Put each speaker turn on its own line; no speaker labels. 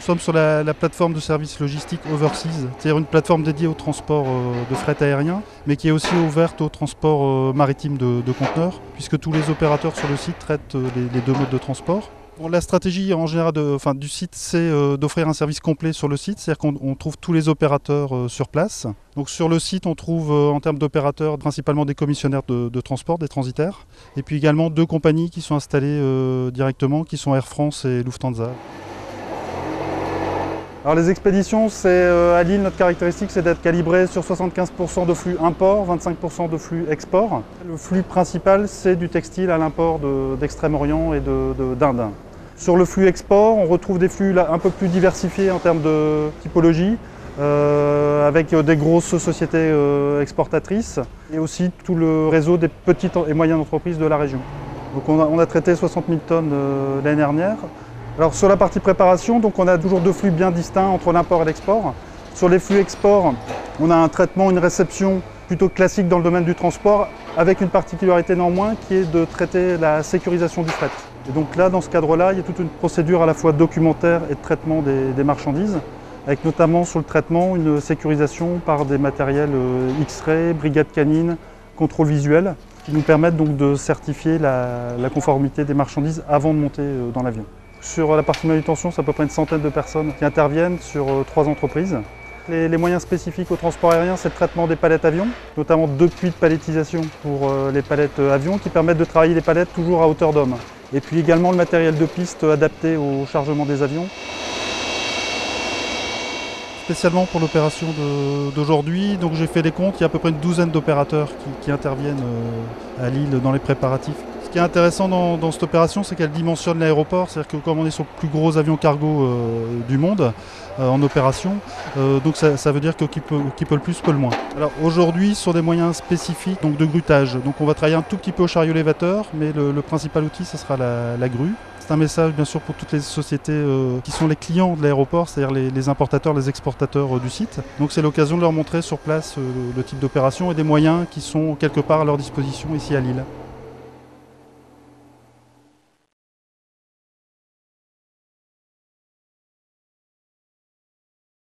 sommes sur la plateforme de services logistiques Overseas, c'est-à-dire une plateforme dédiée au transport de fret aérien, mais qui est aussi ouverte au transport maritime de conteneurs, puisque tous les opérateurs sur le site traitent les deux modes de transport. Bon, la stratégie en général du site, c'est d'offrir un service complet sur le site, c'est-à-dire qu'on trouve tous les opérateurs sur place. Donc sur le site, on trouve en termes d'opérateurs principalement des commissionnaires de transport, des transitaires, et puis également 2 compagnies qui sont installées directement, qui sont Air France et Lufthansa. Alors les expéditions, à Lille, notre caractéristique, c'est d'être calibré sur 75% de flux import, 25% de flux export. Le flux principal, c'est du textile à l'import d'Extrême-Orient et d'Inde. Sur le flux export, on retrouve des flux là, un peu plus diversifiés en termes de typologie, avec des grosses sociétés exportatrices et aussi tout le réseau des petites et moyennes entreprises de la région. Donc on a traité 60 000 tonnes l'année dernière. Alors sur la partie préparation, donc on a toujours 2 flux bien distincts entre l'import et l'export. Sur les flux export, on a un traitement, une réception plutôt classique dans le domaine du transport, avec une particularité néanmoins qui est de traiter la sécurisation du fret. Et donc là, dans ce cadre-là, il y a toute une procédure à la fois documentaire et de traitement des marchandises, avec notamment sur le traitement une sécurisation par des matériels X-ray, brigade canine, contrôle visuel, qui nous permettent donc de certifier la conformité des marchandises avant de monter dans l'avion. Sur la partie manutention, c'est à peu près une centaine de personnes qui interviennent sur 3 entreprises. Les moyens spécifiques au transport aérien, c'est le traitement des palettes avions, notamment 2 puits de palettisation pour les palettes avions qui permettent de travailler les palettes toujours à hauteur d'homme. Et puis également le matériel de piste adapté au chargement des avions. Spécialement pour l'opération d'aujourd'hui, donc j'ai fait les comptes, il y a à peu près une douzaine d'opérateurs qui interviennent à Lille dans les préparatifs. Ce qui est intéressant dans cette opération, c'est qu'elle dimensionne l'aéroport, c'est-à-dire que comme on est sur le plus gros avion cargo du monde en opération, donc ça veut dire que qui peut le plus peut le moins. Alors aujourd'hui, sur des moyens spécifiques donc de grutage, donc on va travailler un tout petit peu au chariot élévateur, mais le principal outil, ce sera la grue. C'est un message bien sûr pour toutes les sociétés qui sont les clients de l'aéroport, c'est-à-dire les importateurs, les exportateurs du site. Donc c'est l'occasion de leur montrer sur place le type d'opération et des moyens qui sont quelque part à leur disposition ici à Lille.